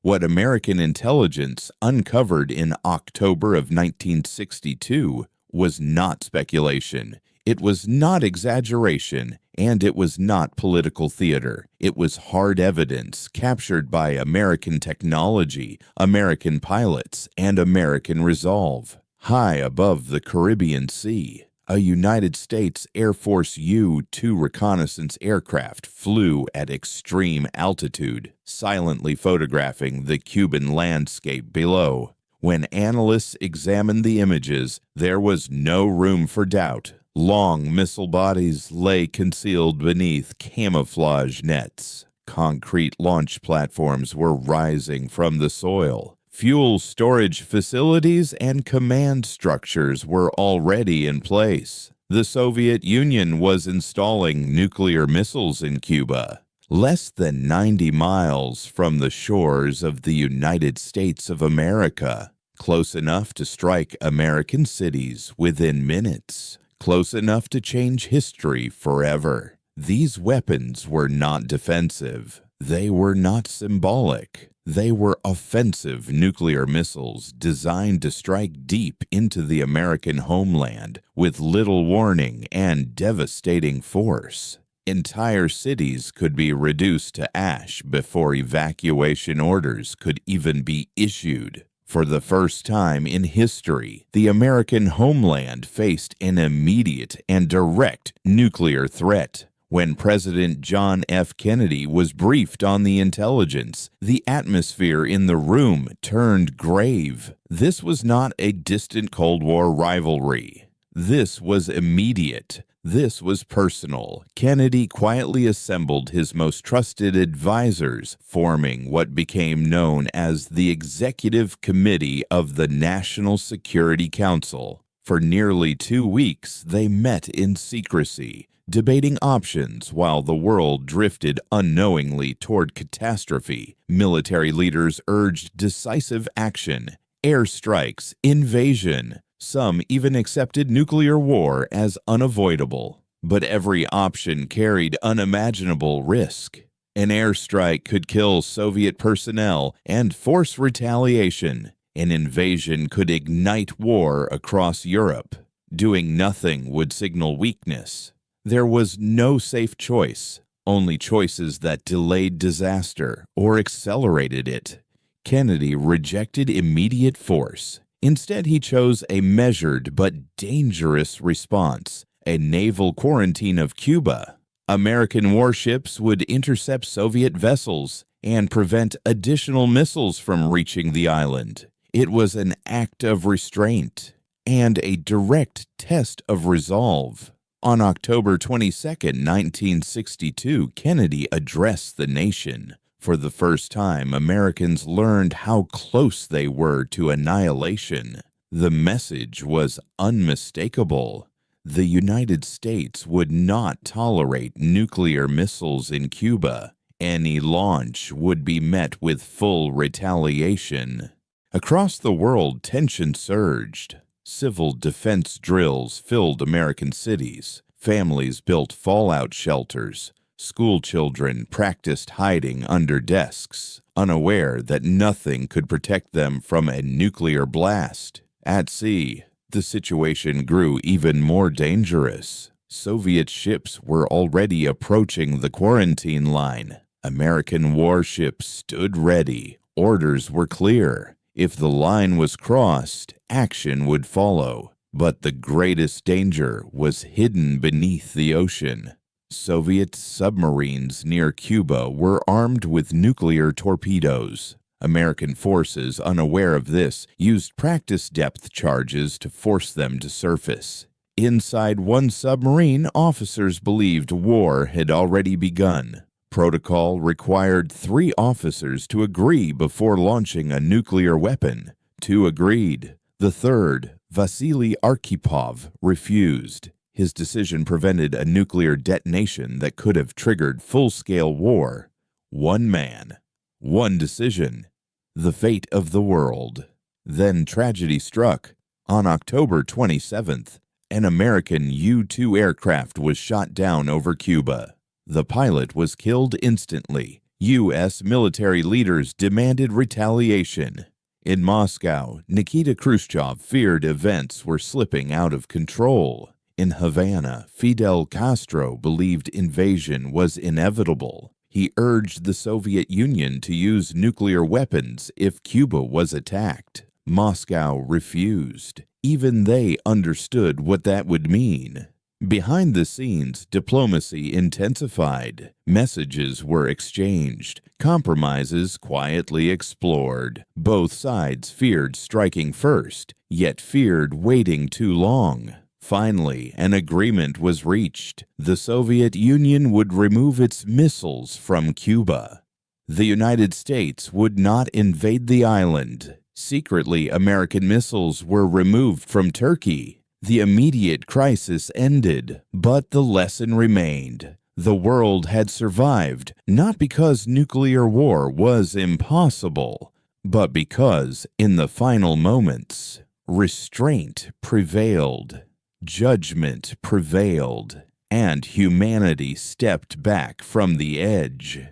What American intelligence uncovered in October of 1962 was not speculation. It was not exaggeration, and it was not political theater. It was hard evidence captured by American technology, American pilots, and American resolve. High above the Caribbean Sea, a United States Air Force U-2 reconnaissance aircraft flew at extreme altitude, silently photographing the Cuban landscape below. When analysts examined the images, there was no room for doubt. Long missile bodies lay concealed beneath camouflage nets. Concrete launch platforms were rising from the soil. Fuel storage facilities and command structures were already in place. The Soviet Union was installing nuclear missiles in Cuba, less than 90 miles from the shores of the United States of America, close enough to strike American cities within minutes, close enough to change history forever. These weapons were not defensive. They were not symbolic. They were offensive nuclear missiles designed to strike deep into the American homeland with little warning and devastating force. Entire cities could be reduced to ash before evacuation orders could even be issued. For the first time in history, the American homeland faced an immediate and direct nuclear threat. When President John F. Kennedy was briefed on the intelligence, the atmosphere in the room turned grave. This was not a distant Cold War rivalry. This was immediate. This was personal. Kennedy quietly assembled his most trusted advisors, forming what became known as the Executive Committee of the National Security Council. For nearly 2 weeks, they met in secrecy, debating options while the world drifted unknowingly toward catastrophe. Military leaders urged decisive action, airstrikes, invasion. Some even accepted nuclear war as unavoidable. But every option carried unimaginable risk. An airstrike could kill Soviet personnel and force retaliation. An invasion could ignite war across Europe. Doing nothing would signal weakness. There was no safe choice, only choices that delayed disaster or accelerated it. Kennedy rejected immediate force. Instead, he chose a measured but dangerous response, a naval quarantine of Cuba. American warships would intercept Soviet vessels and prevent additional missiles from reaching the island. It was an act of restraint and a direct test of resolve. On October 22, 1962, Kennedy addressed the nation. For the first time, Americans learned how close they were to annihilation. The message was unmistakable. The United States would not tolerate nuclear missiles in Cuba. Any launch would be met with full retaliation. Across the world, tension surged. Civil defense drills filled American cities. Families built fallout shelters. School children practiced hiding under desks, unaware that nothing could protect them from a nuclear blast. At sea, the situation grew even more dangerous. Soviet ships were already approaching the quarantine line. American warships stood ready. Orders were clear. If the line was crossed, action would follow. But the greatest danger was hidden beneath the ocean. Soviet submarines near Cuba were armed with nuclear torpedoes. American forces, unaware of this, used practice depth charges to force them to surface. Inside one submarine, officers believed war had already begun. Protocol required 3 officers to agree before launching a nuclear weapon. 2 agreed. The third, Vasily Arkhipov, refused. His decision prevented a nuclear detonation that could have triggered full-scale war. One man, one decision, the fate of the world. Then tragedy struck. On October 27th, an American U-2 aircraft was shot down over Cuba. The pilot was killed instantly. U.S. military leaders demanded retaliation. In Moscow, Nikita Khrushchev feared events were slipping out of control. In Havana, Fidel Castro believed invasion was inevitable. He urged the Soviet Union to use nuclear weapons if Cuba was attacked. Moscow refused. Even they understood what that would mean. Behind the scenes, diplomacy intensified. Messages were exchanged. Compromises quietly explored. Both sides feared striking first, yet feared waiting too long. Finally, an agreement was reached. The Soviet Union would remove its missiles from Cuba. The United States would not invade the island. Secretly, American missiles were removed from Turkey. The immediate crisis ended, but the lesson remained. The world had survived, not because nuclear war was impossible, but because, in the final moments, restraint prevailed, judgment prevailed, and humanity stepped back from the edge.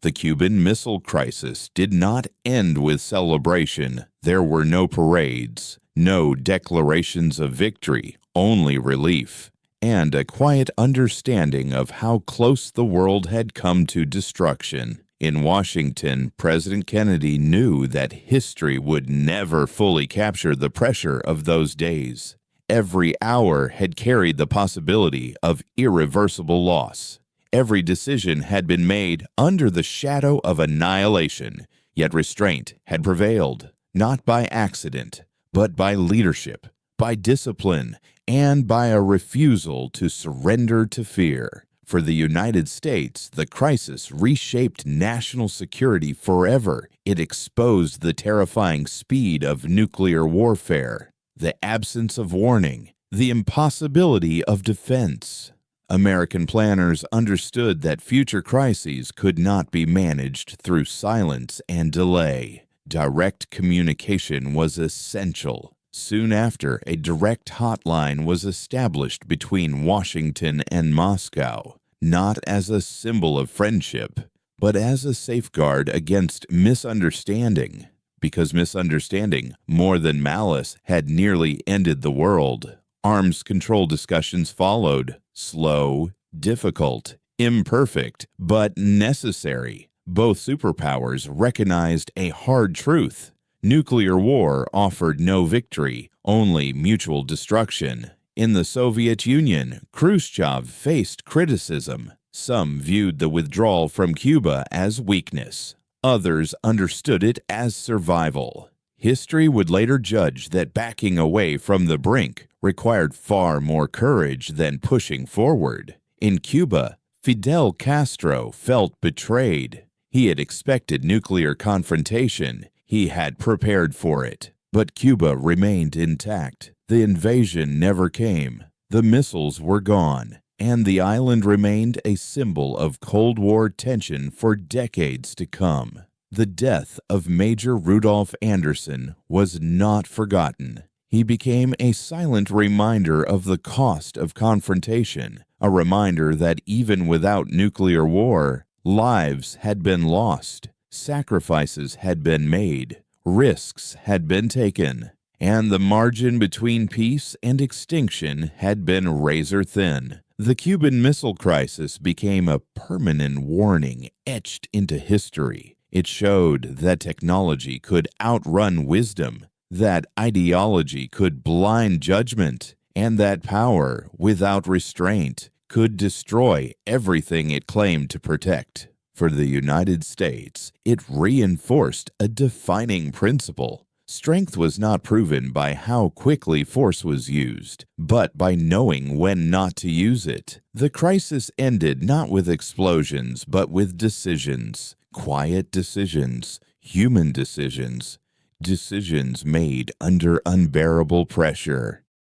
The Cuban Missile Crisis did not end with celebration. There were no parades, no declarations of victory, only relief, and a quiet understanding of how close the world had come to destruction. In Washington, President Kennedy knew that history would never fully capture the pressure of those days. Every hour had carried the possibility of irreversible loss. Every decision had been made under the shadow of annihilation, yet restraint had prevailed, not by accident, but by leadership, by discipline, and by a refusal to surrender to fear. For the United States, the crisis reshaped national security forever. It exposed the terrifying speed of nuclear warfare, the absence of warning, the impossibility of defense. American planners understood that future crises could not be managed through silence and delay. Direct communication was essential. Soon after, a direct hotline was established between Washington and Moscow, not as a symbol of friendship, but as a safeguard against misunderstanding, because misunderstanding, more than malice, had nearly ended the world. Arms control discussions followed, slow, difficult, imperfect, but necessary. Both superpowers recognized a hard truth. Nuclear war offered no victory, only mutual destruction. In the Soviet Union, Khrushchev faced criticism. Some viewed the withdrawal from Cuba as weakness. Others understood it as survival. History would later judge that backing away from the brink required far more courage than pushing forward. In Cuba, Fidel Castro felt betrayed. He had expected nuclear confrontation. He had prepared for it. But Cuba remained intact. The invasion never came. The missiles were gone, and the island remained a symbol of Cold War tension for decades to come. The death of Major Rudolph Anderson was not forgotten. He became a silent reminder of the cost of confrontation, a reminder that even without nuclear war, lives had been lost, sacrifices had been made, risks had been taken, and the margin between peace and extinction had been razor thin. The Cuban Missile Crisis became a permanent warning etched into history. It showed that technology could outrun wisdom, that ideology could blind judgment, and that power, without restraint, could destroy everything it claimed to protect. For the United States, it reinforced a defining principle. Strength was not proven by how quickly force was used, but by knowing when not to use it. The crisis ended not with explosions, but with decisions. Quiet decisions, human decisions, decisions made under unbearable pressure.